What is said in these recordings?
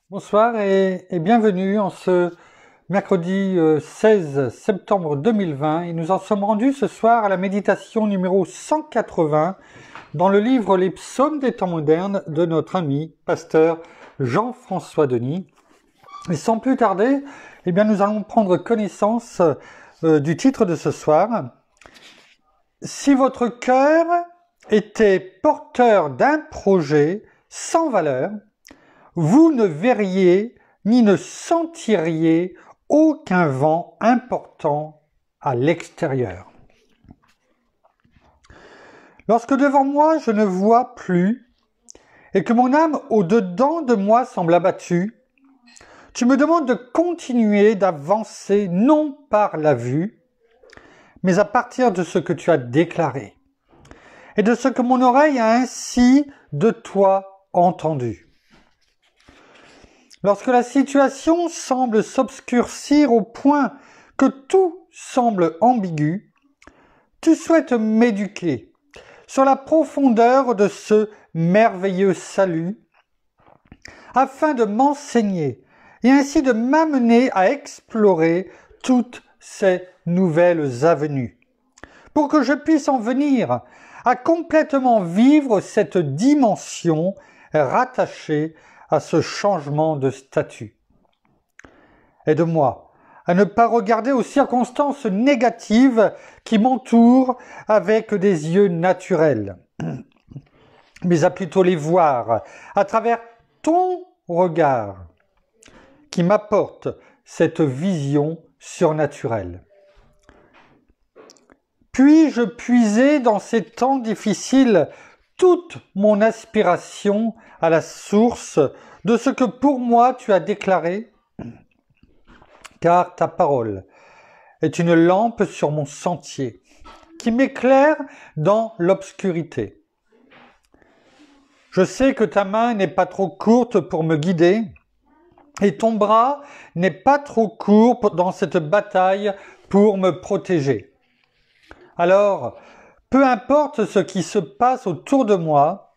Bonsoir et bienvenue en ce mercredi 16 septembre 2020 et nous en sommes rendus ce soir à la méditation numéro 180 dans le livre Les Psaumes des temps modernes de notre ami pasteur Jean-François Denis. Et sans plus tarder, nous allons prendre connaissance du titre de ce soir. Si votre cœur était porteur d'un projet sans valeur, vous ne verriez ni ne sentiriez aucun vent important à l'extérieur. Lorsque devant moi je ne vois plus et que mon âme au-dedans de moi semble abattue, tu me demandes de continuer d'avancer non par la vue, mais à partir de ce que tu as déclaré et de ce que mon oreille a ainsi de toi entendu. Lorsque la situation semble s'obscurcir au point que tout semble ambigu, tu souhaites m'éduquer sur la profondeur de ce merveilleux salut, afin de m'enseigner et ainsi de m'amener à explorer toutes ces nouvelles avenues, pour que je puisse en venir à complètement vivre cette dimension rattachée à ce changement de statut. Aide-moi à ne pas regarder aux circonstances négatives qui m'entourent avec des yeux naturels, mais à plutôt les voir à travers ton regard qui m'apporte cette vision surnaturelle. Puis-je puiser dans ces temps difficiles toute mon aspiration à la source de ce que pour moi tu as déclaré, car ta parole est une lampe sur mon sentier qui m'éclaire dans l'obscurité. Je sais que ta main n'est pas trop courte pour me guider et ton bras n'est pas trop court dans cette bataille pour me protéger. Alors, peu importe ce qui se passe autour de moi,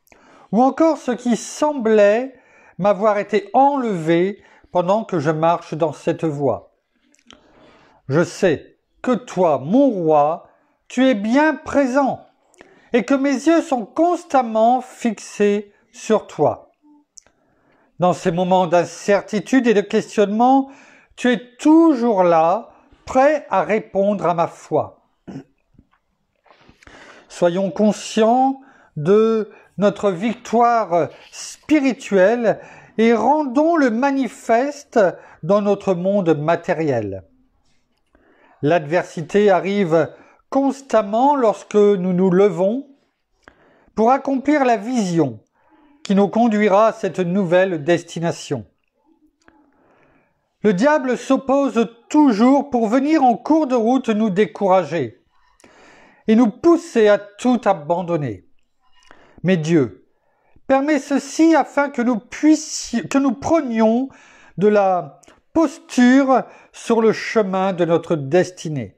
ou encore ce qui semblait m'avoir été enlevé pendant que je marche dans cette voie. Je sais que toi, mon roi, tu es bien présent et que mes yeux sont constamment fixés sur toi. Dans ces moments d'incertitude et de questionnement, tu es toujours là, prêt à répondre à ma foi. Soyons conscients de notre victoire spirituelle et rendons-le manifeste dans notre monde matériel. L'adversité arrive constamment lorsque nous nous levons pour accomplir la vision qui nous conduira à cette nouvelle destination. Le diable s'oppose toujours pour venir en cours de route nous décourager et nous pousser à tout abandonner. Mais Dieu permet ceci afin que nous prenions de la posture sur le chemin de notre destinée.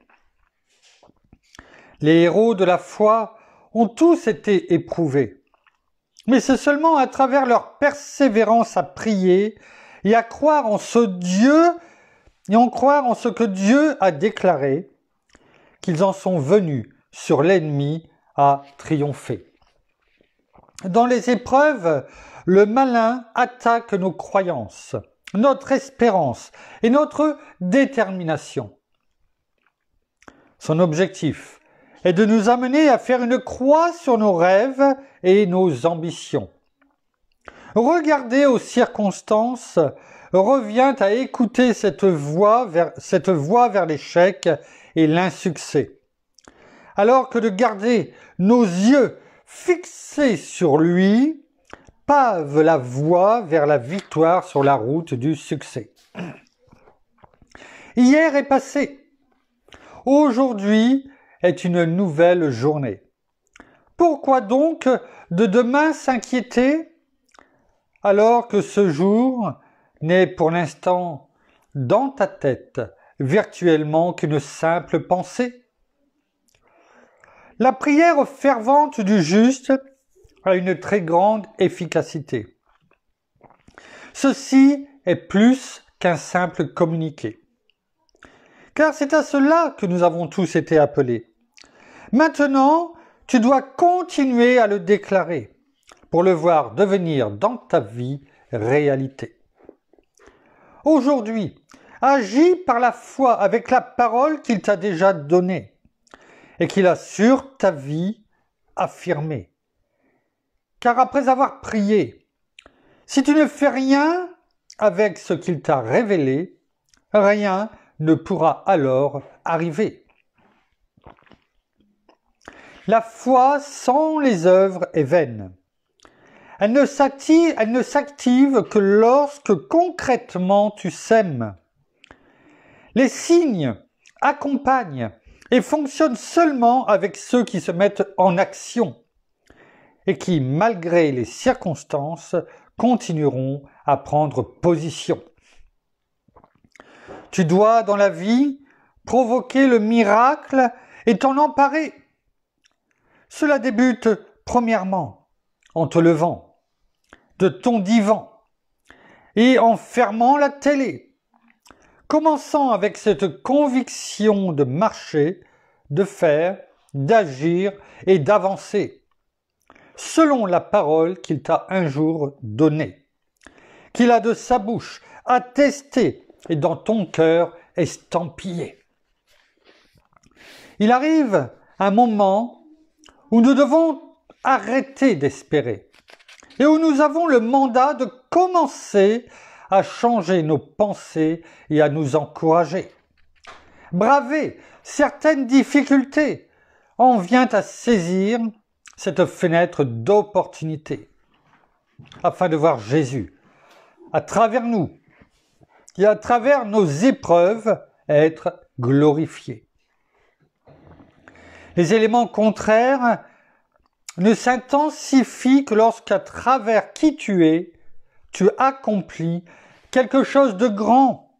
Les héros de la foi ont tous été éprouvés, mais c'est seulement à travers leur persévérance à prier et à croire en ce Dieu et en croire en ce que Dieu a déclaré qu'ils en sont venus sur l'ennemi à triompher. Dans les épreuves, le malin attaque nos croyances, notre espérance et notre détermination. Son objectif est de nous amener à faire une croix sur nos rêves et nos ambitions. Regarder aux circonstances revient à écouter cette voie vers l'échec et l'insuccès, alors que de garder nos yeux fixés sur lui pave la voie vers la victoire sur la route du succès. Hier est passé. Aujourd'hui est une nouvelle journée. Pourquoi donc de demain s'inquiéter alors que ce jour n'est pour l'instant dans ta tête virtuellement qu'une simple pensée? La prière fervente du juste a une très grande efficacité. Ceci est plus qu'un simple communiqué. Car c'est à cela que nous avons tous été appelés. Maintenant, tu dois continuer à le déclarer pour le voir devenir dans ta vie réalité. Aujourd'hui, agis par la foi avec la parole qu'il t'a déjà donnée et qu'il a sur ta vie affirmée. Car après avoir prié, si tu ne fais rien avec ce qu'il t'a révélé, rien ne pourra alors arriver. La foi sans les œuvres est vaine. Elle ne s'active que lorsque concrètement tu sèmes. Les signes accompagnent et fonctionnent seulement avec ceux qui se mettent en action et qui, malgré les circonstances, continueront à prendre position. Tu dois, dans la vie, provoquer le miracle et t'en emparer. Cela débute premièrement en te levant de ton divan et en fermant la télé, commençant avec cette conviction de marcher, de faire, d'agir et d'avancer, selon la parole qu'il t'a un jour donnée, qu'il a de sa bouche attestée et dans ton cœur estampillée. Il arrive un moment où nous devons arrêter d'espérer et où nous avons le mandat de commencer à changer nos pensées et à nous encourager. Braver certaines difficultés en vient à saisir cette fenêtre d'opportunité afin de voir Jésus à travers nous et à travers nos épreuves être glorifié. Les éléments contraires ne s'intensifient que lorsqu'à travers qui tu es, tu accomplis quelque chose de grand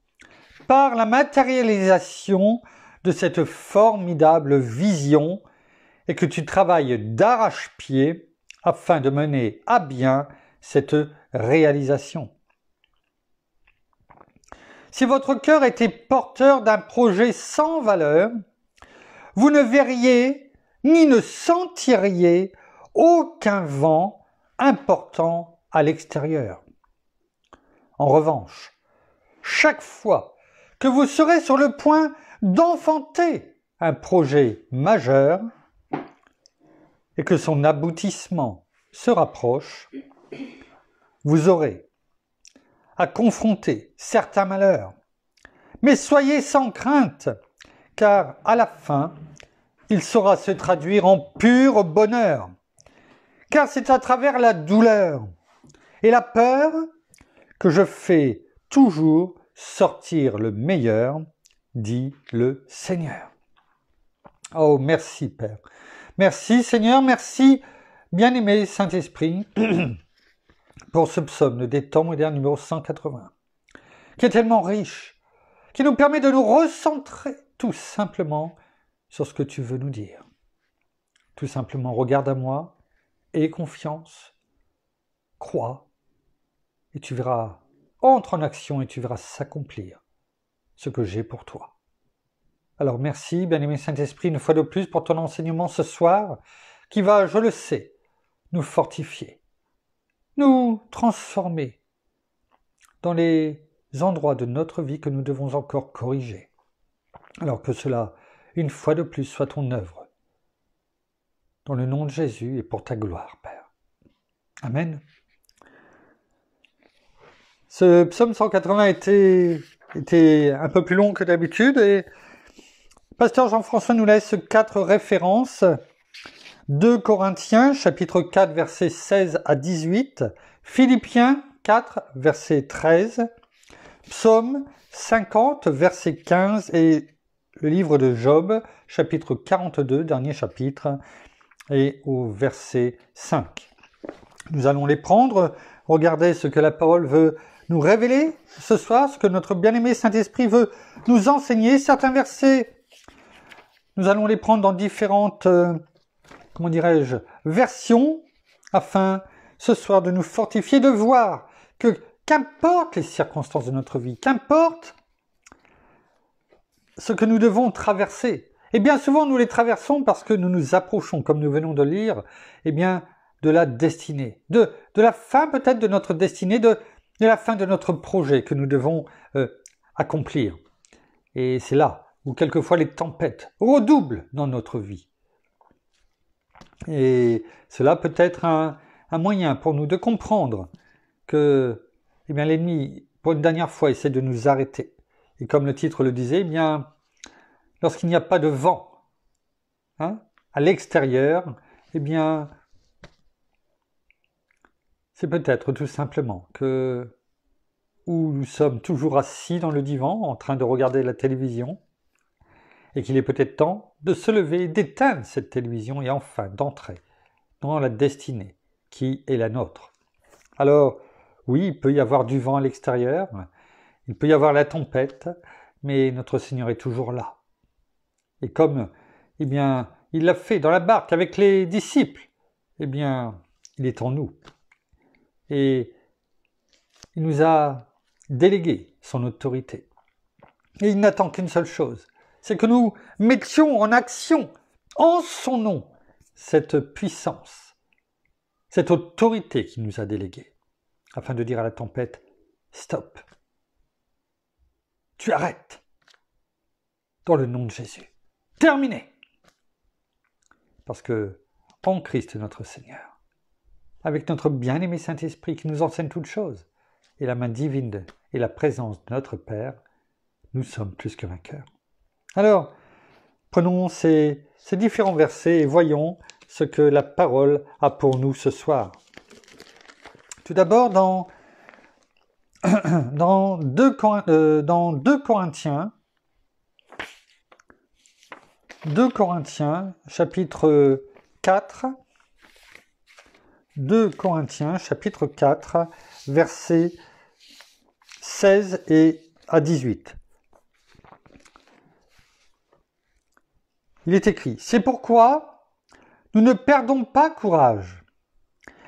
par la matérialisation de cette formidable vision et que tu travailles d'arrache-pied afin de mener à bien cette réalisation. Si votre cœur était porteur d'un projet sans valeur, vous ne verriez ni ne sentiriez aucun vent important à l'extérieur. En revanche, chaque fois que vous serez sur le point d'enfanter un projet majeur et que son aboutissement se rapproche, vous aurez à confronter certains malheurs. Mais soyez sans crainte, car à la fin, il saura se traduire en pur bonheur. Car c'est à travers la douleur et la peur que je fais toujours sortir le meilleur, dit le Seigneur. Oh, merci Père. Merci Seigneur, merci bien-aimé Saint-Esprit pour ce psaume des temps modernes numéro 180, qui est tellement riche, qui nous permet de nous recentrer tout simplement sur ce que tu veux nous dire. Tout simplement, regarde à moi, aie confiance, crois, et tu verras, entre en action et tu verras s'accomplir ce que j'ai pour toi. Alors merci, bien-aimé Saint-Esprit, une fois de plus pour ton enseignement ce soir, qui va, je le sais, nous fortifier, nous transformer dans les endroits de notre vie que nous devons encore corriger. Alors que cela, une fois de plus, soit ton œuvre. Dans le nom de Jésus et pour ta gloire, Père. Amen. Ce psaume 180 était un peu plus long que d'habitude et Pasteur Jean-François nous laisse 4 références. 2 Corinthiens, chapitre 4, versets 16 à 18. Philippiens 4, verset 13. Psaume 50, verset 15 et le livre de Job, chapitre 42, dernier chapitre, et au verset 5. Nous allons les prendre, regardez ce que la parole veut nous révéler ce soir, ce que notre bien-aimé Saint-Esprit veut nous enseigner. Certains versets, nous allons les prendre dans différentes, versions, afin ce soir de nous fortifier, de voir que qu'importe les circonstances de notre vie, qu'importe ce que nous devons traverser. Et bien souvent, nous les traversons parce que nous nous approchons, comme nous venons de lire, eh bien, de la destinée, de la fin peut-être de notre destinée, de la fin de notre projet que nous devons accomplir. Et c'est là où quelquefois les tempêtes redoublent dans notre vie. Et cela peut être un moyen pour nous de comprendre que eh bien, l'ennemi, pour une dernière fois, essaie de nous arrêter. Et comme le titre le disait, eh bien, lorsqu'il n'y a pas de vent à l'extérieur, eh bien, c'est peut-être tout simplement que où nous sommes toujours assis dans le divan en train de regarder la télévision et qu'il est peut-être temps de se lever et d'éteindre cette télévision et enfin d'entrer dans la destinée qui est la nôtre. Alors, oui, il peut y avoir du vent à l'extérieur, il peut y avoir la tempête, mais notre Seigneur est toujours là. Et comme, eh bien, il l'a fait dans la barque avec les disciples, eh bien, il est en nous. Et il nous a délégué son autorité. Et il n'attend qu'une seule chose, c'est que nous mettions en action, en son nom, cette puissance, cette autorité qu'il nous a déléguée, afin de dire à la tempête, stop, tu arrêtes, dans le nom de Jésus, terminé. Parce que, en Christ notre Seigneur, avec notre bien-aimé Saint-Esprit qui nous enseigne toutes choses, et la main divine et la présence de notre Père, nous sommes plus que vainqueurs. Alors, prenons ces différents versets et voyons ce que la parole a pour nous ce soir. Tout d'abord, dans 2 Corinthiens, chapitre 4, 2 Corinthiens, chapitre 4, versets 16 à 18. Il est écrit, « C'est pourquoi nous ne perdons pas courage.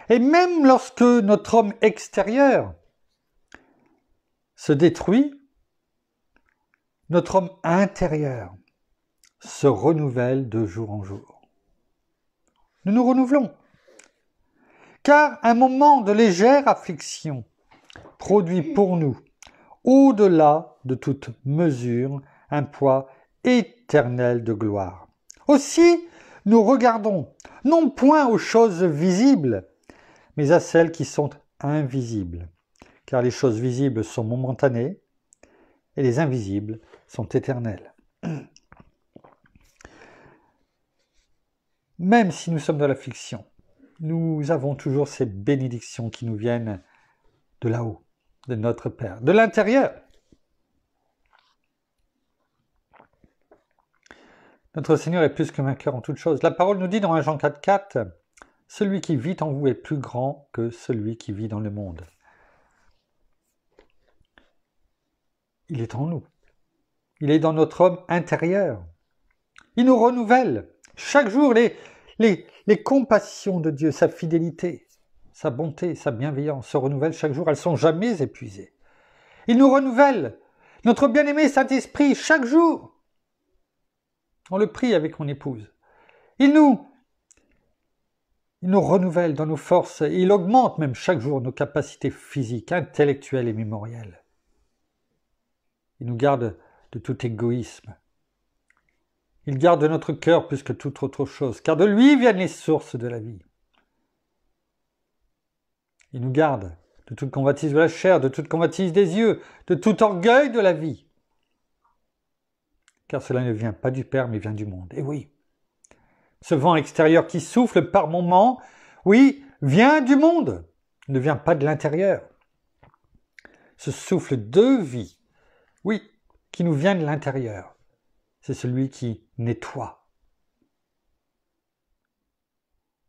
Et même lorsque notre homme extérieur se détruit, notre homme intérieur se renouvelle de jour en jour. Nous nous renouvelons. Car un moment de légère affliction produit pour nous, au-delà de toute mesure, un poids éternel de gloire. Aussi, nous regardons non point aux choses visibles, mais à celles qui sont invisibles. Car les choses visibles sont momentanées et les invisibles sont éternelles. Même si nous sommes dans l'affliction, nous avons toujours ces bénédictions qui nous viennent de là-haut, de notre Père, de l'intérieur. Notre Seigneur est plus que vainqueur en toutes choses. La parole nous dit dans 1 Jean 4,4 « Celui qui vit en vous est plus grand que celui qui vit dans le monde. » Il est en nous. Il est dans notre homme intérieur. Il nous renouvelle chaque jour les compassions de Dieu, sa fidélité, sa bonté, sa bienveillance se renouvellent chaque jour. Elles ne sont jamais épuisées. Il nous renouvelle notre bien-aimé Saint-Esprit chaque jour. On le prie avec mon épouse. Il nous renouvelle dans nos forces et il augmente même chaque jour nos capacités physiques, intellectuelles et mémorielles. Il nous garde de tout égoïsme. Il garde notre cœur plus que toute autre chose, car de lui viennent les sources de la vie. Il nous garde de toute convoitise de la chair, de toute convoitise des yeux, de tout orgueil de la vie. Car cela ne vient pas du Père, mais vient du monde. Et oui, ce vent extérieur qui souffle par moments, oui, vient du monde, ne vient pas de l'intérieur. Ce souffle de vie, oui, qui nous vient de l'intérieur, c'est celui qui nettoie.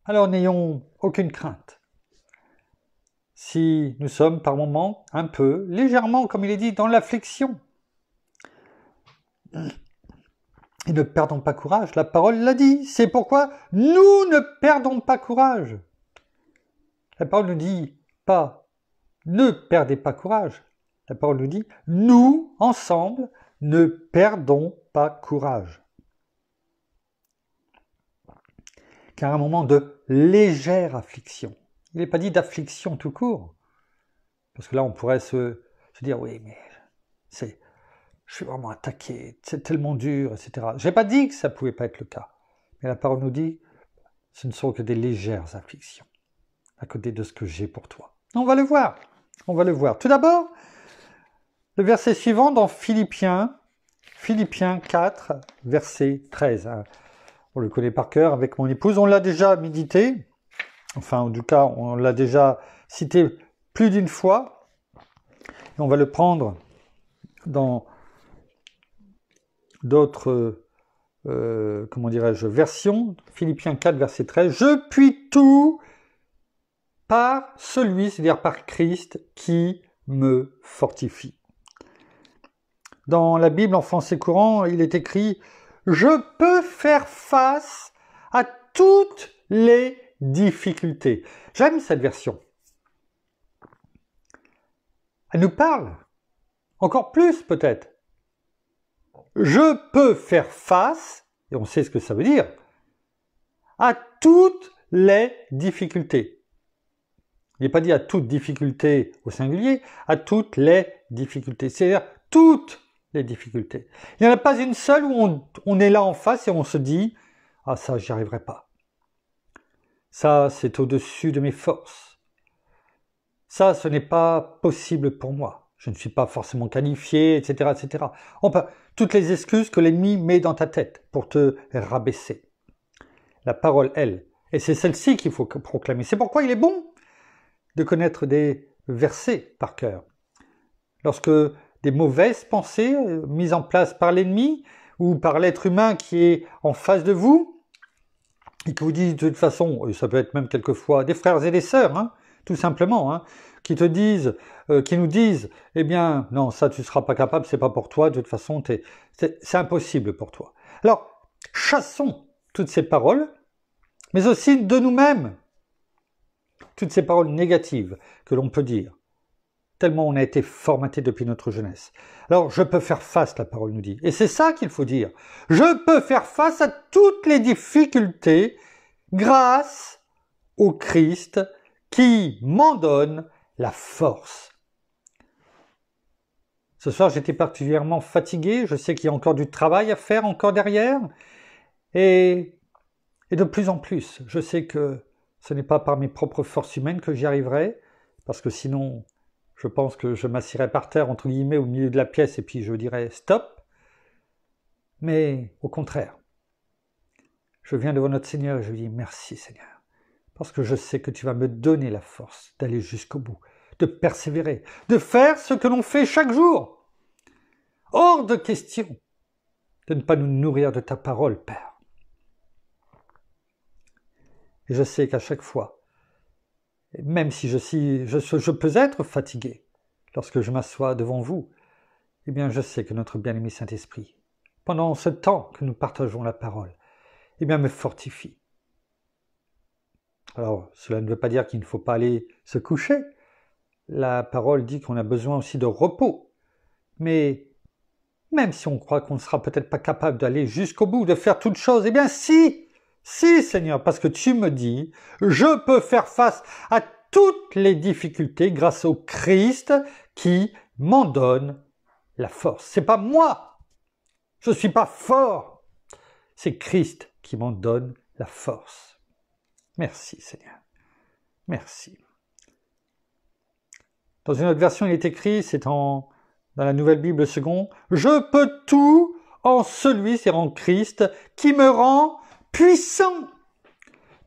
Alors n'ayons aucune crainte. Si nous sommes par moments un peu, légèrement, comme il est dit, dans l'affliction, et ne perdons pas courage, la parole l'a dit, c'est pourquoi nous ne perdons pas courage. La parole ne dit pas ne perdez pas courage. La parole nous dit, nous, ensemble, ne perdons pas courage. Car un moment de légère affliction. Il n'est pas dit d'affliction tout court. Parce que là, on pourrait se dire, oui, mais je suis vraiment attaqué, c'est tellement dur, etc. Je n'ai pas dit que ça ne pouvait pas être le cas. Mais la parole nous dit, ce ne sont que des légères afflictions, à côté de ce que j'ai pour toi. On va le voir. On va le voir. Tout d'abord, le verset suivant dans Philippiens 4, verset 13. On le connaît par cœur avec mon épouse. On l'a déjà médité. Enfin, en tout cas, on l'a déjà cité plus d'une fois. Et on va le prendre dans d'autres versions. Philippiens 4, verset 13. Je puis tout par celui, c'est-à-dire par Christ, qui me fortifie. Dans la Bible en français courant, il est écrit « Je peux faire face à toutes les difficultés ». J'aime cette version. Elle nous parle, encore plus peut-être. Je peux faire face, et on sait ce que ça veut dire, à toutes les difficultés. Il n'est pas dit à toute difficulté au singulier, à toutes les difficultés. C'est-à-dire toutes les difficultés. Il n'y en a pas une seule où on est là en face et on se dit « Ah ça, j'y arriverai pas. Ça, c'est au-dessus de mes forces. Ça, ce n'est pas possible pour moi. Je ne suis pas forcément qualifié, etc. etc. » Toutes les excuses que l'ennemi met dans ta tête pour te rabaisser. La parole, elle. Et c'est celle-ci qu'il faut proclamer. C'est pourquoi il est bon de connaître des versets par cœur. Lorsque des mauvaises pensées mises en place par l'ennemi ou par l'être humain qui est en face de vous et qui vous dit de toute façon, ça peut être même quelquefois des frères et des sœurs, tout simplement, qui nous disent, eh bien, non, ça tu ne seras pas capable, c'est pas pour toi, de toute façon, c'est impossible pour toi. Alors, chassons toutes ces paroles, mais aussi de nous-mêmes, toutes ces paroles négatives que l'on peut dire, tellement on a été formaté depuis notre jeunesse. Alors, je peux faire face, la parole nous dit. Et c'est ça qu'il faut dire. Je peux faire face à toutes les difficultés grâce au Christ qui m'en donne la force. Ce soir, j'étais particulièrement fatigué. Je sais qu'il y a encore du travail à faire encore derrière. Et de plus en plus, je sais que ce n'est pas par mes propres forces humaines que j'y arriverai, parce que sinon, je pense que je m'assierais par terre, entre guillemets, au milieu de la pièce, et puis je dirais stop. Mais au contraire, je viens devant notre Seigneur et je lui dis merci Seigneur, parce que je sais que tu vas me donner la force d'aller jusqu'au bout, de persévérer, de faire ce que l'on fait chaque jour. Hors de question de ne pas nous nourrir de ta parole, Père. Et je sais qu'à chaque fois, même si je peux être fatigué lorsque je m'assois devant vous, eh bien je sais que notre bien-aimé Saint-Esprit, pendant ce temps que nous partageons la parole, eh bien me fortifie. Alors, cela ne veut pas dire qu'il ne faut pas aller se coucher. La parole dit qu'on a besoin aussi de repos. Mais même si on croit qu'on ne sera peut-être pas capable d'aller jusqu'au bout, de faire toutes choses, eh bien si Seigneur, parce que tu me dis, je peux faire face à toutes les difficultés grâce au Christ qui m'en donne la force. C'est pas moi, je suis pas fort, c'est Christ qui m'en donne la force. Merci Seigneur, merci. Dans une autre version, il est écrit, dans la Nouvelle Bible seconde, je peux tout en celui, c'est en Christ, qui me rend puissant.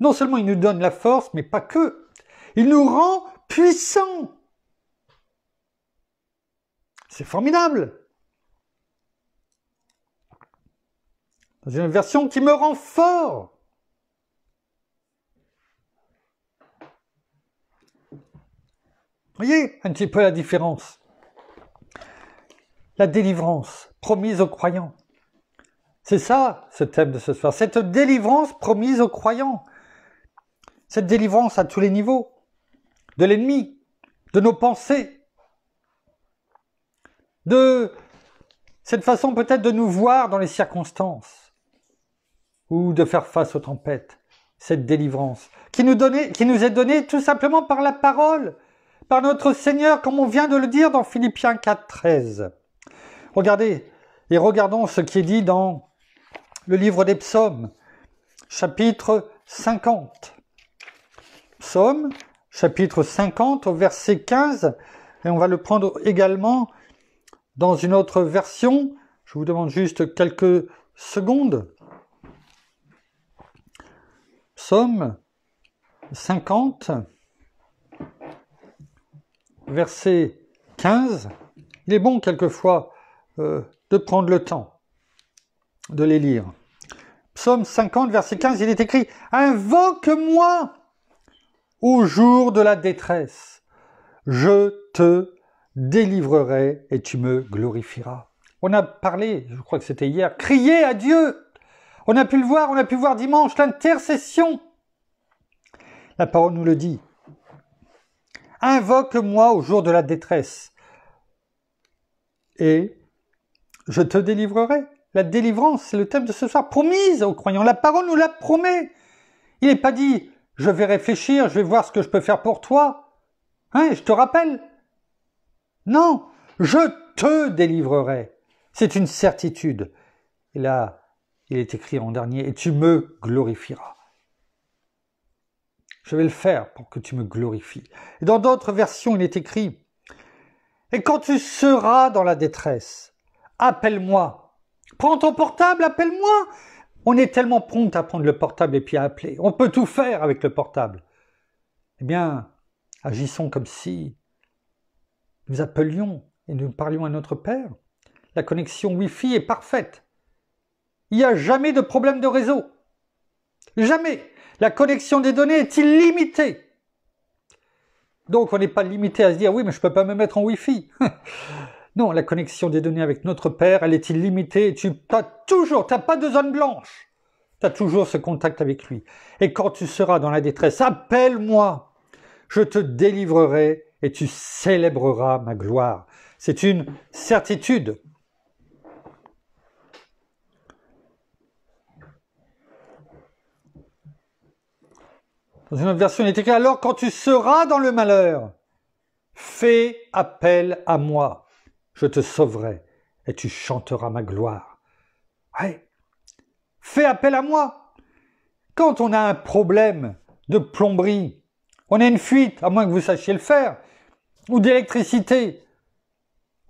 Non seulement il nous donne la force, mais pas que. Il nous rend puissants. C'est formidable. Dans une version qui me rend fort. Voyez un petit peu la différence. La délivrance promise aux croyants. C'est ça, ce thème de ce soir. Cette délivrance promise aux croyants. Cette délivrance à tous les niveaux. De l'ennemi, de nos pensées, de cette façon peut-être de nous voir dans les circonstances ou de faire face aux tempêtes, cette délivrance qui nous est donnée tout simplement par la parole, par notre Seigneur, comme on vient de le dire dans Philippiens 4, 13. Regardez, et regardons ce qui est dit dans le livre des Psaumes, chapitre 50. Psaume, chapitre 50, au verset 15, et on va le prendre également dans une autre version. Je vous demande juste quelques secondes. Psaume 50, verset 15. Il est bon quelquefois de prendre le temps de les lire. Psaume 50, verset 15, il est écrit « Invoque-moi au jour de la détresse, je te délivrerai et tu me glorifieras. » On a parlé, je crois que c'était hier, crier à Dieu. On a pu le voir, on a pu voir dimanche, l'intercession. La parole nous le dit. Invoque-moi au jour de la détresse et je te délivrerai. La délivrance, c'est le thème de ce soir, promise aux croyants. La parole nous la promet. Il n'est pas dit, je vais réfléchir, je vais voir ce que je peux faire pour toi. Hein, je te rappelle. Non, je te délivrerai. C'est une certitude. Et là, il est écrit en dernier, et tu me glorifieras. Je vais le faire pour que tu me glorifies. Et dans d'autres versions, il est écrit, et quand tu seras dans la détresse, appelle-moi. Prends ton portable, appelle-moi. On est tellement prompt à prendre le portable et puis à appeler. On peut tout faire avec le portable. Eh bien, agissons comme si nous appelions et nous parlions à notre Père. La connexion Wi-Fi est parfaite. Il n'y a jamais de problème de réseau. Jamais. La connexion des données est illimitée. Donc on n'est pas limité à se dire « oui, mais je ne peux pas me mettre en Wi-Fi ». Non, la connexion des données avec notre Père, elle est illimitée. Tu n'as pas de zone blanche. Tu as toujours ce contact avec lui. Et quand tu seras dans la détresse, appelle-moi. Je te délivrerai et tu célébreras ma gloire. C'est une certitude. Dans une autre version, il est écrit « Alors quand tu seras dans le malheur, fais appel à moi. Je te sauverai et tu chanteras ma gloire. » Ouais. Fais appel à moi. Quand on a un problème de plomberie, on a une fuite, à moins que vous sachiez le faire, ou d'électricité,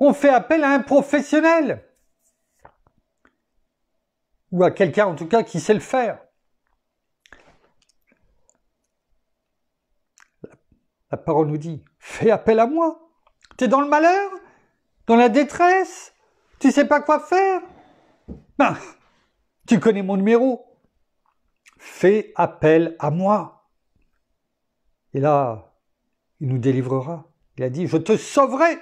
on fait appel à un professionnel. Ou à quelqu'un en tout cas qui sait le faire. La parole nous dit, fais appel à moi. Tu es dans le malheur? Dans la détresse? Tu sais pas quoi faire? Ben, tu connais mon numéro. Fais appel à moi. Et là, il nous délivrera. Il a dit, je te sauverai.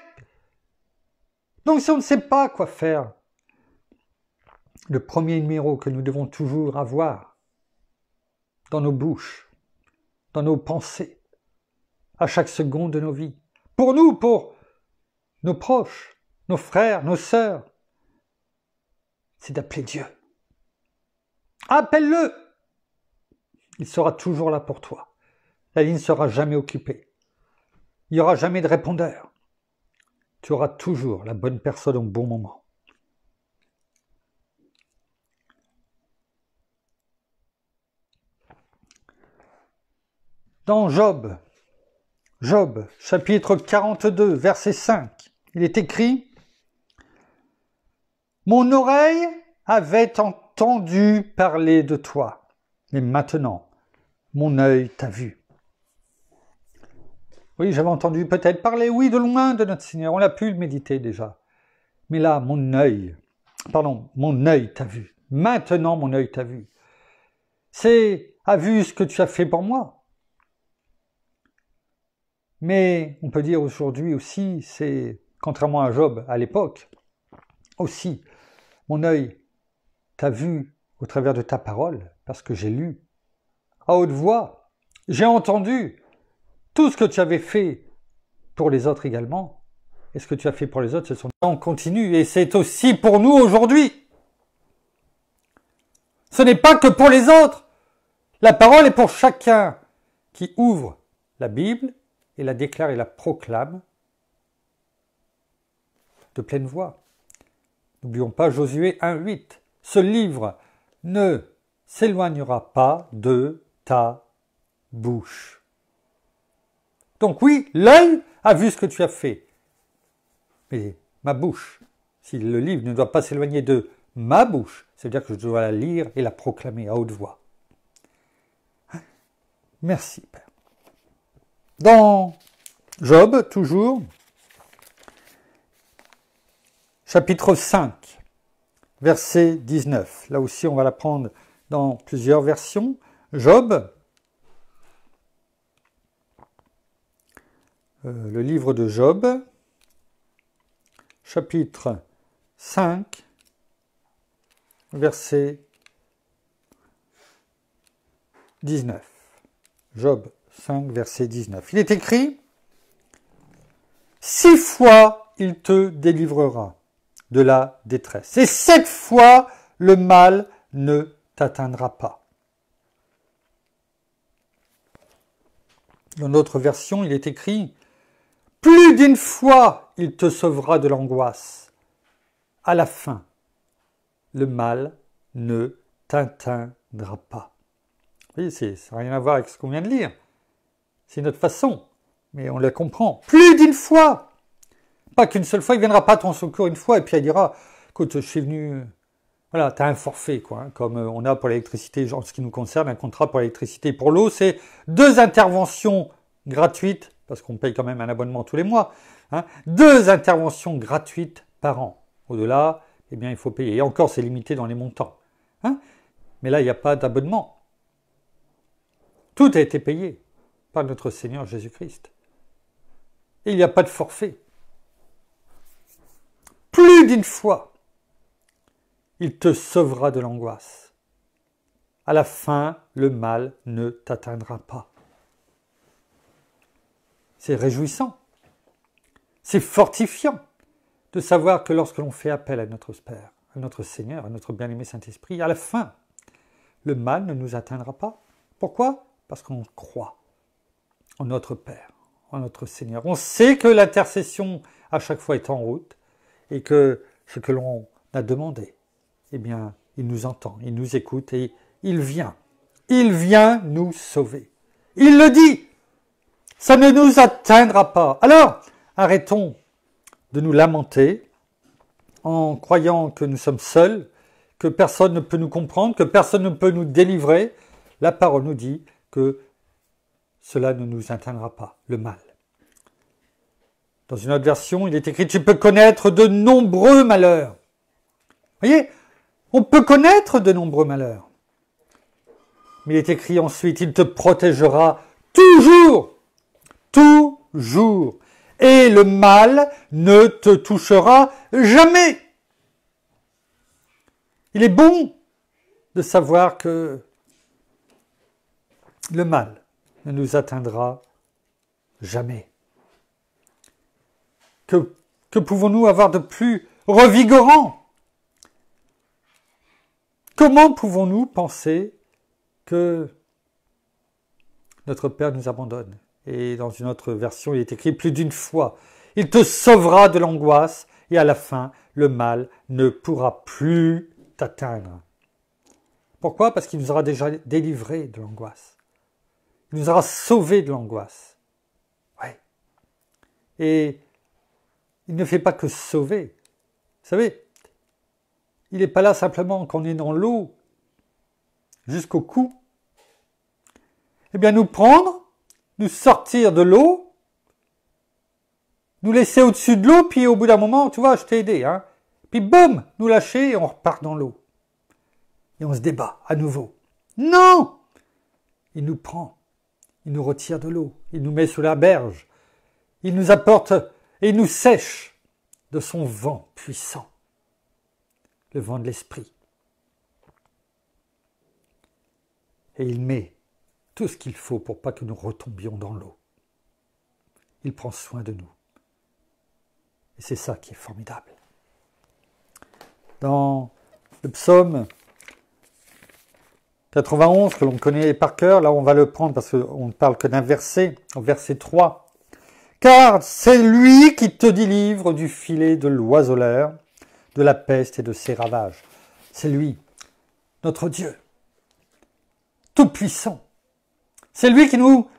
Donc si on ne sait pas quoi faire, le premier numéro que nous devons toujours avoir dans nos bouches, dans nos pensées, à chaque seconde de nos vies, pour nous, pour nos proches, nos frères, nos sœurs, c'est d'appeler Dieu. Appelle-le. Il sera toujours là pour toi. La ligne ne sera jamais occupée. Il n'y aura jamais de répondeur. Tu auras toujours la bonne personne au bon moment. Dans Job, chapitre 42, verset 5, il est écrit « Mon oreille avait entendu parler de toi, mais maintenant, mon œil t'a vu. » Oui, j'avais entendu peut-être parler, oui, de loin de notre Seigneur, on l'a pu le méditer déjà. Mais là, mon œil t'a vu. Maintenant, mon œil t'a vu. A vu ce que tu as fait pour moi. Mais on peut dire aujourd'hui aussi, c'est, contrairement à Job à l'époque, aussi, mon œil t'a vu au travers de ta parole, parce que j'ai lu, à haute voix, j'ai entendu tout ce que tu avais fait pour les autres également. Et ce que tu as fait pour les autres, on continue. Et c'est aussi pour nous aujourd'hui. Ce n'est pas que pour les autres. La parole est pour chacun qui ouvre la Bible et la déclare et la proclame de pleine voix. N'oublions pas Josué 1,8. Ce livre ne s'éloignera pas de ta bouche. Donc oui, l'œil a vu ce que tu as fait. Mais ma bouche, si le livre ne doit pas s'éloigner de ma bouche, c'est-à-dire que je dois la lire et la proclamer à haute voix. Merci, Père. Dans Job, toujours, chapitre 5, verset 19. Là aussi, on va la prendre dans plusieurs versions. Job, le livre de Job, chapitre 5, verset 19. Job 5, verset 19. Il est écrit « 6 fois il te délivrera de la détresse, et 7 fois le mal ne t'atteindra pas. » Dans notre version, il est écrit « Plus d'une fois il te sauvera de l'angoisse. À la fin, le mal ne t'atteindra pas. » Vous voyez, ça n'a rien à voir avec ce qu'on vient de lire. C'est notre façon, mais on la comprend. Plus d'une fois. Pas qu'une seule fois, il ne viendra pas à ton secours une fois, et puis il dira, écoute, je suis venu, voilà, tu as un forfait, quoi, hein, comme on a pour l'électricité, en ce qui nous concerne, un contrat pour l'électricité et pour l'eau, c'est 2 interventions gratuites, parce qu'on paye quand même un abonnement tous les mois, hein, 2 interventions gratuites par an. Au-delà, eh bien, il faut payer. Et encore, c'est limité dans les montants. Hein. Mais là, il n'y a pas d'abonnement. Tout a été payé par notre Seigneur Jésus-Christ. Et il n'y a pas de forfait. Plus d'une fois, il te sauvera de l'angoisse. À la fin, le mal ne t'atteindra pas. C'est réjouissant. C'est fortifiant de savoir que lorsque l'on fait appel à notre Père, à notre Seigneur, à notre bien-aimé Saint-Esprit, à la fin, le mal ne nous atteindra pas. Pourquoi ? Parce qu'on croit en notre Père, en notre Seigneur. On sait que l'intercession à chaque fois est en route et que ce que l'on a demandé, eh bien, il nous entend, il nous écoute et il vient. Il vient nous sauver. Il le dit, ça ne nous atteindra pas. Alors, arrêtons de nous lamenter en croyant que nous sommes seuls, que personne ne peut nous comprendre, que personne ne peut nous délivrer. La parole nous dit que cela ne nous atteindra pas, le mal. Dans une autre version, il est écrit « Tu peux connaître de nombreux malheurs ». Vous voyez, on peut connaître de nombreux malheurs. Mais il est écrit ensuite « Il te protégera toujours, toujours, et le mal ne te touchera jamais ». Il est bon de savoir que le mal ne nous atteindra jamais. Que pouvons-nous avoir de plus revigorant? Comment pouvons-nous penser que notre Père nous abandonne? Et dans une autre version, il est écrit plus d'une fois. Il te sauvera de l'angoisse et à la fin, le mal ne pourra plus t'atteindre. Pourquoi? Parce qu'il nous aura déjà délivrés de l'angoisse. Il nous aura sauvés de l'angoisse. Ouais. Et il ne fait pas que sauver. Vous savez, il n'est pas là simplement quand on est dans l'eau, jusqu'au cou. Eh bien, nous prendre, nous sortir de l'eau, nous laisser au-dessus de l'eau, puis au bout d'un moment, tu vois, je t'ai aidé, hein. Puis boum, nous lâcher et on repart dans l'eau. Et on se débat à nouveau. Non! Il nous prend. Il nous retire de l'eau, il nous met sous la berge, il nous apporte et il nous sèche de son vent puissant, le vent de l'esprit. Et il met tout ce qu'il faut pour pas que nous retombions dans l'eau. il prend soin de nous. Et c'est ça qui est formidable. Dans le psaume 91, que l'on connaît par cœur, là on va le prendre parce qu'on ne parle que d'un verset, au verset 3. « Car c'est lui qui te délivre du filet de l'oiseleur, de la peste et de ses ravages. » C'est lui, notre Dieu, tout-puissant. C'est lui qui nous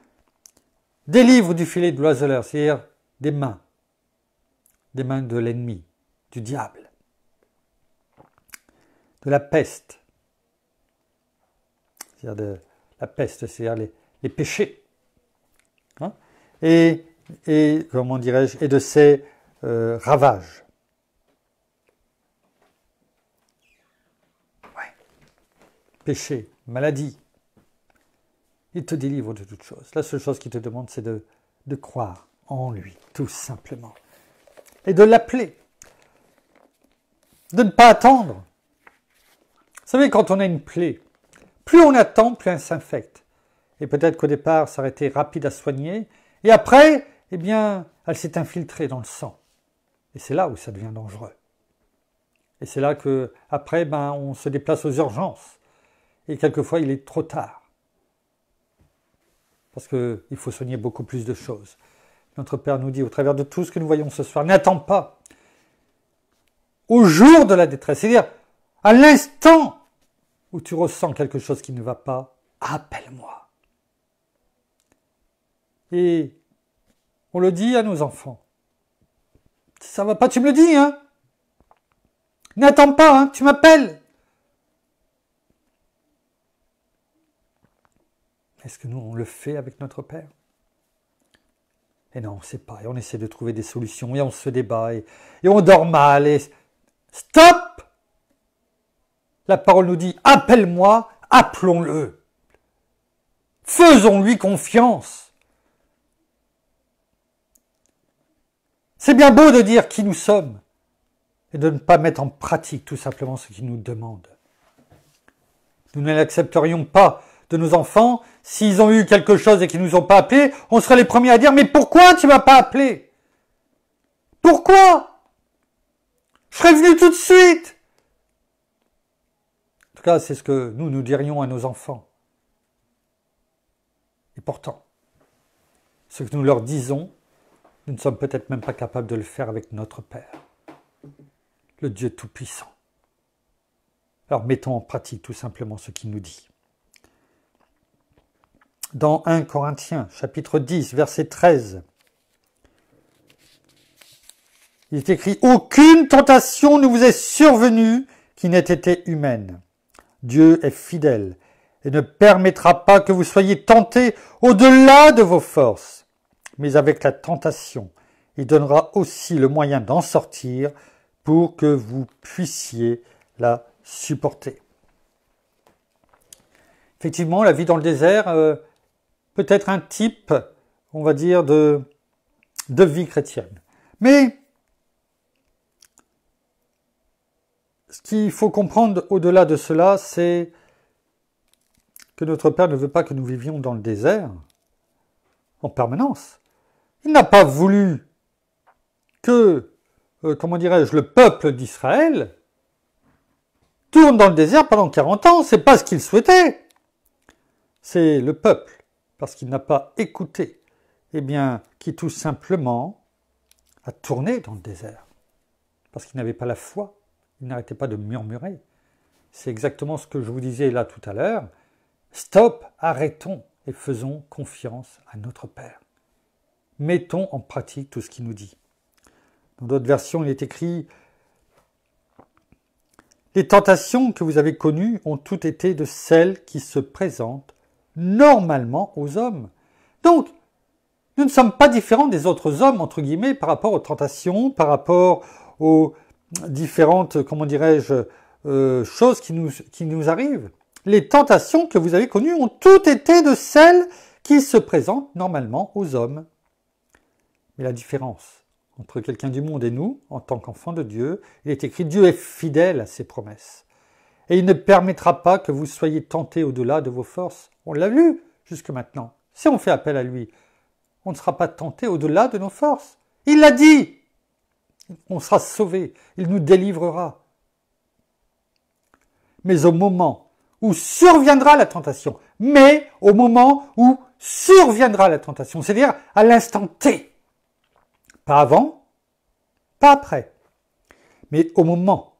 délivre du filet de l'oiseleur, c'est-à-dire des mains de l'ennemi, du diable, de la peste, c'est-à-dire de la peste, c'est-à-dire les péchés, hein, et comment dirais-je, et de ses ravages. Ouais. Péché, maladie. Il te délivre de toutes choses. La seule chose qu'il te demande, c'est de croire en lui, tout simplement. Et de l'appeler. De ne pas attendre. Vous savez, quand on a une plaie, plus on attend, plus elle s'infecte. Et peut-être qu'au départ, ça aurait été rapide à soigner. Et après, eh bien, elle s'est infiltrée dans le sang. Et c'est là où ça devient dangereux. Et c'est là que après, on se déplace aux urgences. Et quelquefois, il est trop tard. Parce qu'il faut soigner beaucoup plus de choses. Notre Père nous dit, au travers de tout ce que nous voyons ce soir, n'attends pas au jour de la détresse, c'est-à-dire à l'instant où tu ressens quelque chose qui ne va pas, appelle-moi. Et on le dit à nos enfants. Si ça ne va pas, tu me le dis, hein. N'attends pas, hein, tu m'appelles. Est-ce que nous, on le fait avec notre Père? Et non, on ne sait pas. Et on essaie de trouver des solutions. Et on se débat. Et on dort mal. Et stop! La parole nous dit, appelle-moi, appelons-le. Faisons-lui confiance. C'est bien beau de dire qui nous sommes. Et de ne pas mettre en pratique tout simplement ce qu'il nous demande. Nous ne l'accepterions pas de nos enfants, s'ils ont eu quelque chose et qu'ils ne nous ont pas appelés, on serait les premiers à dire « Mais pourquoi tu ne m'as pas appelé? Pourquoi? Je serais venu tout de suite !» En tout cas, c'est ce que nous dirions à nos enfants. Et pourtant, ce que nous leur disons, nous ne sommes peut-être même pas capables de le faire avec notre Père, le Dieu Tout-Puissant. Alors mettons en pratique tout simplement ce qu'il nous dit. Dans 1 Corinthiens, chapitre 10, verset 13, il est écrit « Aucune tentation ne vous est survenue qui n'ait été humaine. Dieu est fidèle et ne permettra pas que vous soyez tentés au-delà de vos forces. Mais avec la tentation, il donnera aussi le moyen d'en sortir pour que vous puissiez la supporter. » Effectivement, la vie dans le désert peut être un type, on va dire, de vie chrétienne. Mais ce qu'il faut comprendre au-delà de cela, c'est que notre Père ne veut pas que nous vivions dans le désert en permanence. Il n'a pas voulu que, comment dirais-je, le peuple d'Israël tourne dans le désert pendant 40 ans. C'est pas ce qu'il souhaitait. C'est le peuple, parce qu'il n'a pas écouté, eh bien, qui tout simplement a tourné dans le désert. Parce qu'il n'avait pas la foi. Il n'arrêtait pas de murmurer. C'est exactement ce que je vous disais là tout à l'heure. Stop, arrêtons et faisons confiance à notre Père. Mettons en pratique tout ce qu'il nous dit. Dans d'autres versions, il est écrit « Les tentations que vous avez connues ont toutes été de celles qui se présentent normalement aux hommes. » Donc, nous ne sommes pas différents des autres hommes, entre guillemets, par rapport aux tentations, par rapport aux différentes, comment dirais-je, choses qui nous arrivent. Les tentations que vous avez connues ont toutes été de celles qui se présentent normalement aux hommes. Mais la différence entre quelqu'un du monde et nous, en tant qu'enfants de Dieu, il est écrit « Dieu est fidèle à ses promesses. Et il ne permettra pas que vous soyez tentés au-delà de vos forces. » On l'a lu jusque maintenant. Si on fait appel à lui, on ne sera pas tenté au-delà de nos forces. Il l'a dit. On sera sauvé. Il nous délivrera. Mais au moment où surviendra la tentation, c'est-à-dire à l'instant T, pas avant, pas après, mais au moment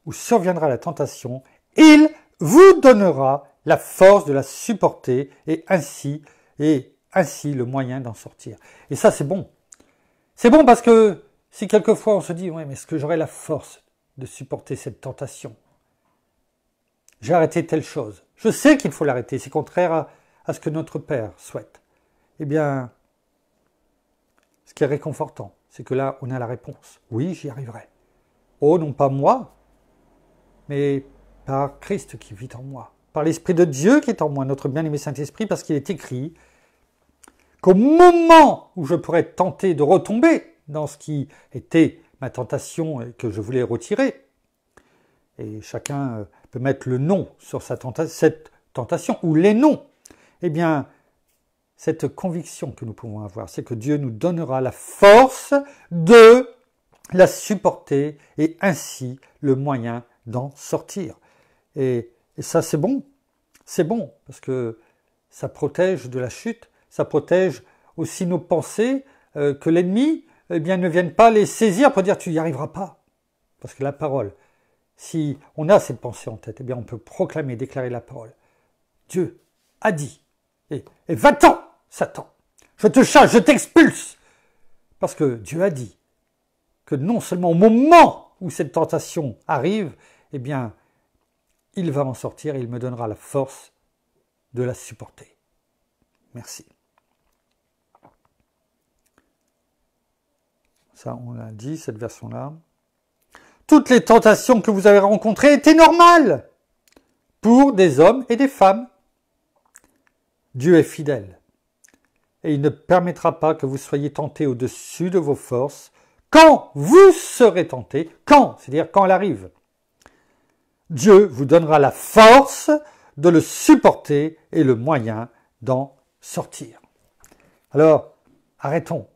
où surviendra la tentation, il vous donnera la force de la supporter et ainsi le moyen d'en sortir. Et ça, c'est bon. C'est bon parce que si quelquefois on se dit, ouais, mais est-ce que j'aurai la force de supporter cette tentation? J'ai arrêté telle chose. Je sais qu'il faut l'arrêter. C'est contraire à ce que notre Père souhaite. Eh bien, ce qui est réconfortant, c'est que là, on a la réponse. Oui, j'y arriverai. Oh, non pas moi, mais par Christ qui vit en moi, par l'Esprit de Dieu qui est en moi, notre bien-aimé Saint-Esprit, parce qu'il est écrit qu'au moment où je pourrais être tenté de retomber dans ce qui était ma tentation et que je voulais retirer, et chacun peut mettre le nom sur cette tentation, ou les noms, eh bien, cette conviction que nous pouvons avoir, c'est que Dieu nous donnera la force de la supporter et ainsi le moyen d'en sortir. Et ça, c'est bon. C'est bon, parce que ça protège de la chute, ça protège aussi nos pensées, que l'ennemi ne vienne pas les saisir pour dire tu n'y arriveras pas. Parce que la parole, si on a cette pensée en tête, eh bien on peut proclamer, déclarer la parole. Dieu a dit, et va-t'en, Satan, je te chasse, je t'expulse. Parce que Dieu a dit que non seulement au moment où cette tentation arrive, eh bien, il va en sortir et il me donnera la force de la supporter. Merci. Ça, on l'a dit, cette version-là. Toutes les tentations que vous avez rencontrées étaient normales pour des hommes et des femmes. Dieu est fidèle et il ne permettra pas que vous soyez tentés au-dessus de vos forces quand vous serez tentés, c'est-à-dire quand elle arrive. Dieu vous donnera la force de le supporter et le moyen d'en sortir. Alors, arrêtons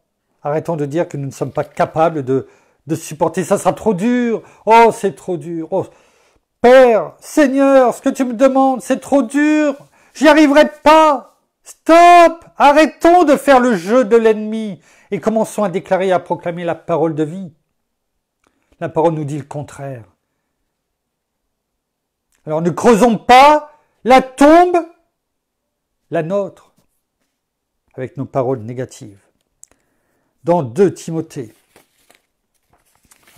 de dire que nous ne sommes pas capables de supporter, ça sera trop dur, oh c'est trop dur, oh Père, Seigneur, ce que tu me demandes, c'est trop dur, j'y arriverai pas, stop, arrêtons de faire le jeu de l'ennemi et commençons à déclarer et à proclamer la parole de vie. La parole nous dit le contraire. Alors ne creusons pas la tombe, la nôtre, avec nos paroles négatives. Dans 2 Timothée,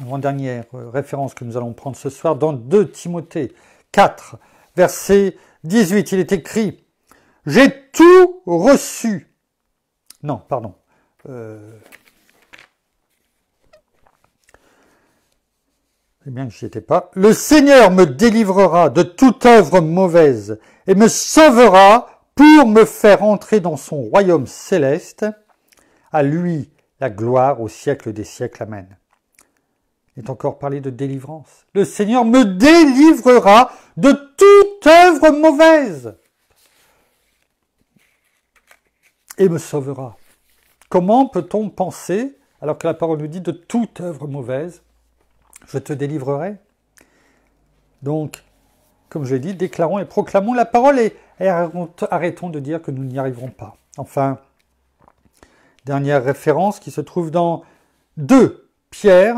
avant-dernière référence que nous allons prendre ce soir, dans 2 Timothée 4, verset 18, il est écrit « J'ai tout reçu ». Non, pardon. C'est bien que j'y étais pas. « Le Seigneur me délivrera de toute œuvre mauvaise et me sauvera pour me faire entrer dans son royaume céleste. À lui la gloire au siècle des siècles. Amen. » Il est encore parlé de délivrance. Le Seigneur me délivrera de toute œuvre mauvaise et me sauvera. Comment peut-on penser, alors que la parole nous dit de toute œuvre mauvaise, je te délivrerai? Donc, comme je l'ai dit, déclarons et proclamons la parole et arrêtons de dire que nous n'y arriverons pas. Enfin, dernière référence qui se trouve dans 2 Pierre,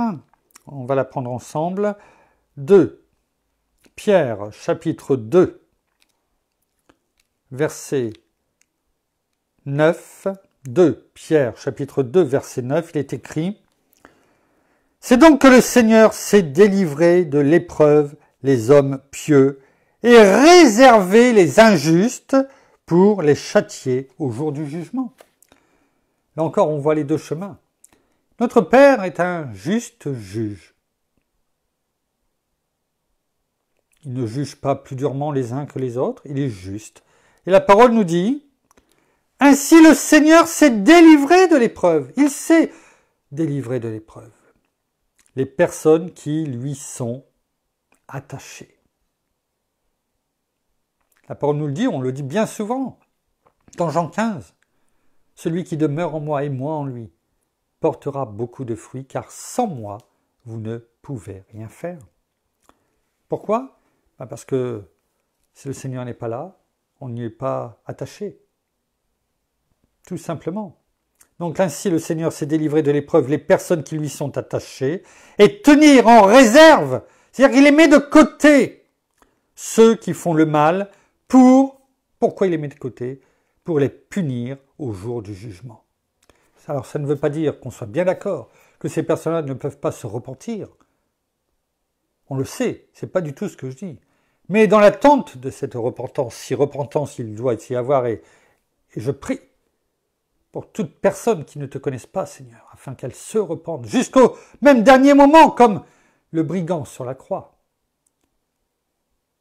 on va la prendre ensemble, 2 Pierre, chapitre 2, verset 9, 2 Pierre, chapitre 2, verset 9, il est écrit « C'est donc que le Seigneur s'est délivré de l'épreuve les hommes pieux et réservé les injustes pour les châtier au jour du jugement. » Là encore, on voit les 2 chemins. Notre Père est un juste juge. Il ne juge pas plus durement les uns que les autres, il est juste. Et la parole nous dit, « Ainsi le Seigneur s'est délivré de l'épreuve. » Il s'est délivré de l'épreuve. Les personnes qui lui sont attachées. La parole nous le dit, on le dit bien souvent, dans Jean 15. Celui qui demeure en moi et moi en lui portera beaucoup de fruits, car sans moi, vous ne pouvez rien faire. Pourquoi? Parce que si le Seigneur n'est pas là, on n'y est pas attaché. Tout simplement. Donc ainsi le Seigneur s'est délivré de l'épreuve les personnes qui lui sont attachées et tenir en réserve, c'est-à-dire qu'il les met de côté, ceux qui font le mal pourquoi il les met de côté? Pour les punir au jour du jugement. Alors ça ne veut pas dire qu'on soit bien d'accord que ces personnes-là ne peuvent pas se repentir. On le sait, c'est pas du tout ce que je dis. Mais dans l'attente de cette repentance, si repentance il doit y avoir, et je prie pour toute personne qui ne te connaisse pas, Seigneur, afin qu'elle se repente jusqu'au même dernier moment, comme le brigand sur la croix.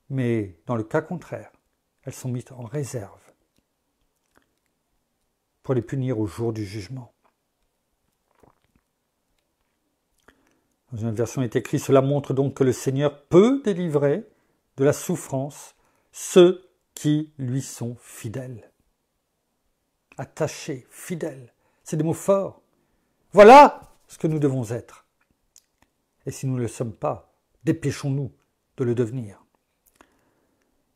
Mais dans le cas contraire, elles sont mises en réserve pour les punir au jour du jugement. Dans une version est écrit, cela montre donc que le Seigneur peut délivrer de la souffrance ceux qui lui sont fidèles. Attachés, fidèles, c'est des mots forts. Voilà ce que nous devons être. Et si nous ne le sommes pas, dépêchons-nous de le devenir.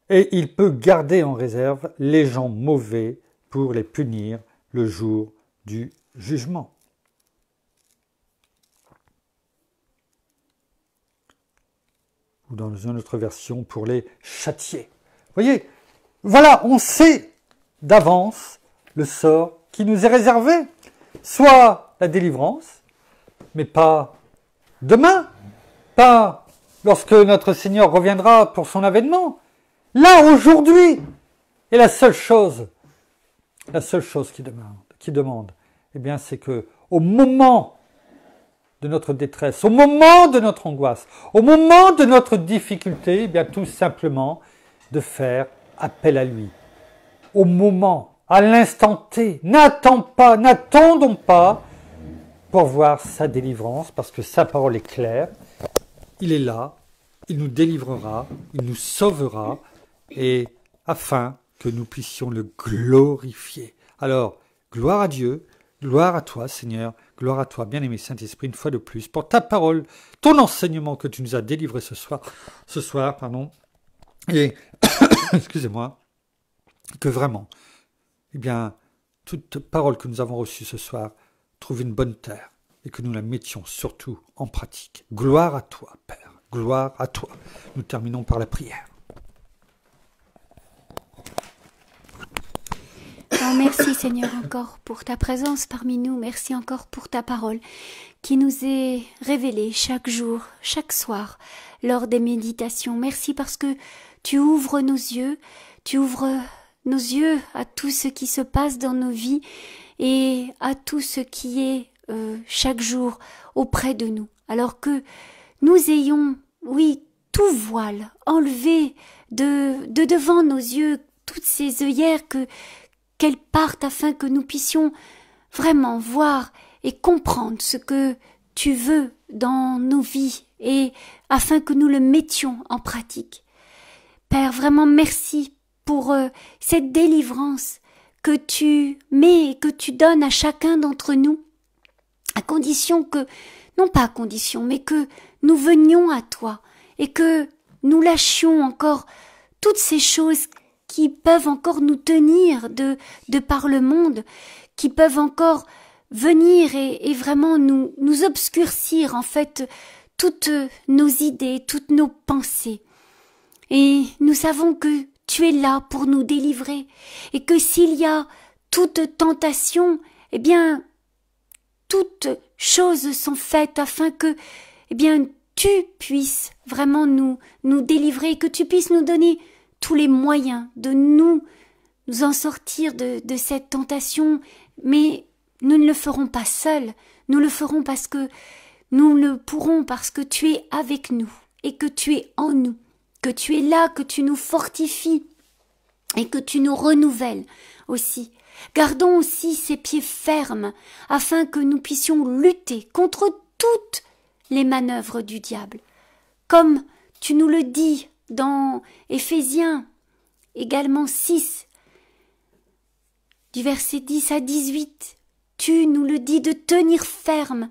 Et il peut garder en réserve les gens mauvais pour les punir le jour du jugement. Ou dans une autre version, pour les châtier. Vous voyez, voilà, on sait d'avance le sort qui nous est réservé. Soit la délivrance, mais pas demain, pas lorsque notre Seigneur reviendra pour son avènement. Là, aujourd'hui, et la seule chose qui demande, eh bien, c'est que au moment de notre détresse, au moment de notre angoisse, au moment de notre difficulté, eh bien, tout simplement de faire appel à lui. Au moment, à l'instant T, n'attendons pas pour voir sa délivrance, parce que sa parole est claire. Il est là, il nous délivrera, il nous sauvera, et afin que nous puissions le glorifier. Alors, gloire à Dieu, gloire à toi, Seigneur, gloire à toi, bien-aimé Saint-Esprit, une fois de plus, pour ta parole, ton enseignement que tu nous as délivré ce soir, et, excusez-moi, que vraiment, eh bien, toute parole que nous avons reçue ce soir trouve une bonne terre, et que nous la mettions surtout en pratique. Gloire à toi, Père, gloire à toi. Nous terminons par la prière. Oh, merci Seigneur encore pour ta présence parmi nous, merci encore pour ta parole qui nous est révélée chaque jour, chaque soir, lors des méditations. Merci parce que tu ouvres nos yeux à tout ce qui se passe dans nos vies et à tout ce qui est chaque jour auprès de nous. Alors que nous ayons, oui, tout voile enlevé de devant nos yeux, toutes ces œillères qu'elles partent afin que nous puissions vraiment voir et comprendre ce que tu veux dans nos vies et afin que nous le mettions en pratique. Père, vraiment merci pour cette délivrance que tu mets et que tu donnes à chacun d'entre nous, à condition que, non pas à condition, mais que nous venions à toi et que nous lâchions encore toutes ces choses qui peuvent encore nous tenir de par le monde, qui peuvent encore venir et vraiment nous obscurcir en fait toutes nos idées, toutes nos pensées. Et nous savons que tu es là pour nous délivrer et que s'il y a toute tentation, eh bien, toutes choses sont faites afin que, eh bien, tu puisses vraiment nous délivrer, que tu puisses nous donner tous les moyens de nous en sortir de cette tentation, mais nous ne le ferons pas seuls, nous le ferons parce que nous le pourrons, parce que tu es avec nous et que tu es en nous, que tu es là, que tu nous fortifies et que tu nous renouvelles aussi. Gardons aussi ces pieds fermes afin que nous puissions lutter contre toutes les manœuvres du diable. Comme tu nous le dis dans Éphésiens également 6, du verset 10 à 18, tu nous le dis de tenir ferme,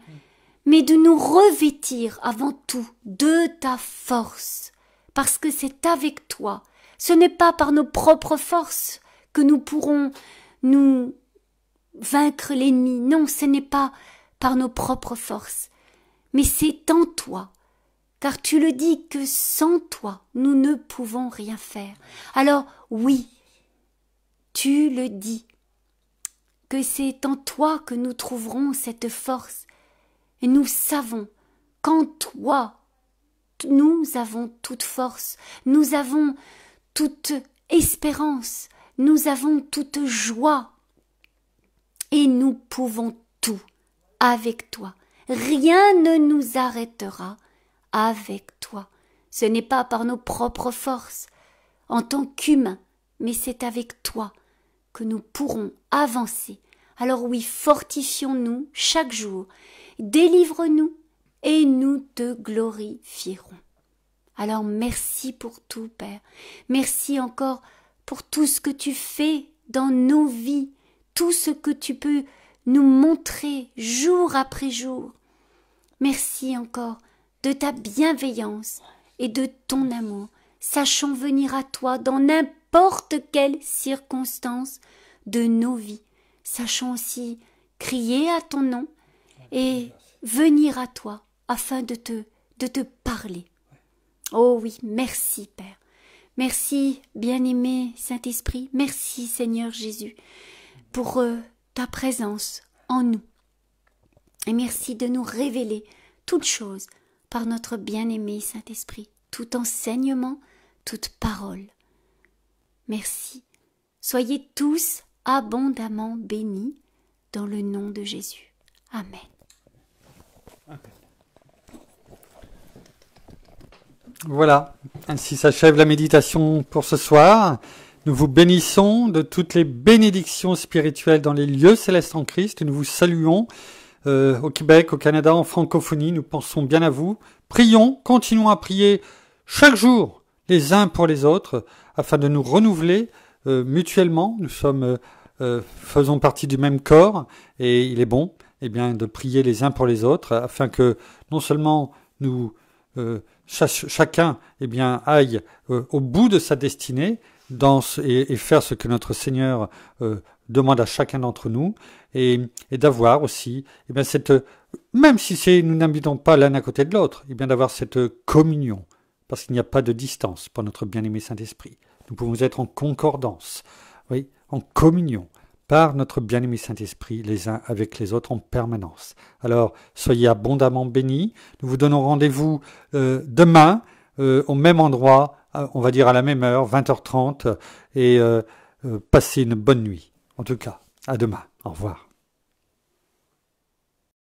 mais de nous revêtir avant tout de ta force, parce que c'est avec toi. Ce n'est pas par nos propres forces que nous pourrons nous vaincre l'ennemi. Non, ce n'est pas par nos propres forces, mais c'est en toi. Car tu le dis que sans toi, nous ne pouvons rien faire. Alors oui, tu le dis, que c'est en toi que nous trouverons cette force. Et nous savons qu'en toi, nous avons toute force, nous avons toute espérance, nous avons toute joie. Et nous pouvons tout avec toi. Rien ne nous arrêtera avec toi. Ce n'est pas par nos propres forces, en tant qu'humains, mais c'est avec toi que nous pourrons avancer. Alors oui, fortifions-nous chaque jour, délivre-nous et nous te glorifierons. Alors merci pour tout, Père. Merci encore pour tout ce que tu fais dans nos vies, tout ce que tu peux nous montrer jour après jour. Merci encore de ta bienveillance et de ton amour. Sachons venir à toi dans n'importe quelle circonstance de nos vies. Sachons aussi crier à ton nom et venir à toi afin de te parler. Oh oui, merci Père. Merci bien-aimé Saint-Esprit. Merci Seigneur Jésus pour ta présence en nous. Et merci de nous révéler toutes choses par notre bien-aimé Saint-Esprit, tout enseignement, toute parole. Merci. Soyez tous abondamment bénis dans le nom de Jésus. Amen. Voilà, ainsi s'achève la méditation pour ce soir. Nous vous bénissons de toutes les bénédictions spirituelles dans les lieux célestes en Christ. Nous vous saluons au Québec, au Canada, en francophonie. Nous pensons bien à vous. Prions, continuons à prier chaque jour les uns pour les autres afin de nous renouveler mutuellement. Nous faisons partie du même corps et il est bon de prier les uns pour les autres afin que non seulement nous chacun aille au bout de sa destinée et faire ce que notre Seigneur demande à chacun d'entre nous et d'avoir aussi même si nous n'habitons pas l'un à côté de l'autre, d'avoir cette communion, parce qu'il n'y a pas de distance pour notre bien-aimé Saint-Esprit. Nous pouvons être en concordance, oui, en communion par notre bien-aimé Saint-Esprit les uns avec les autres en permanence. Alors, soyez abondamment bénis. Nous vous donnons rendez-vous demain au même endroit, on va dire à la même heure, 20h30, et passez une bonne nuit. En tout cas, à demain. Au revoir.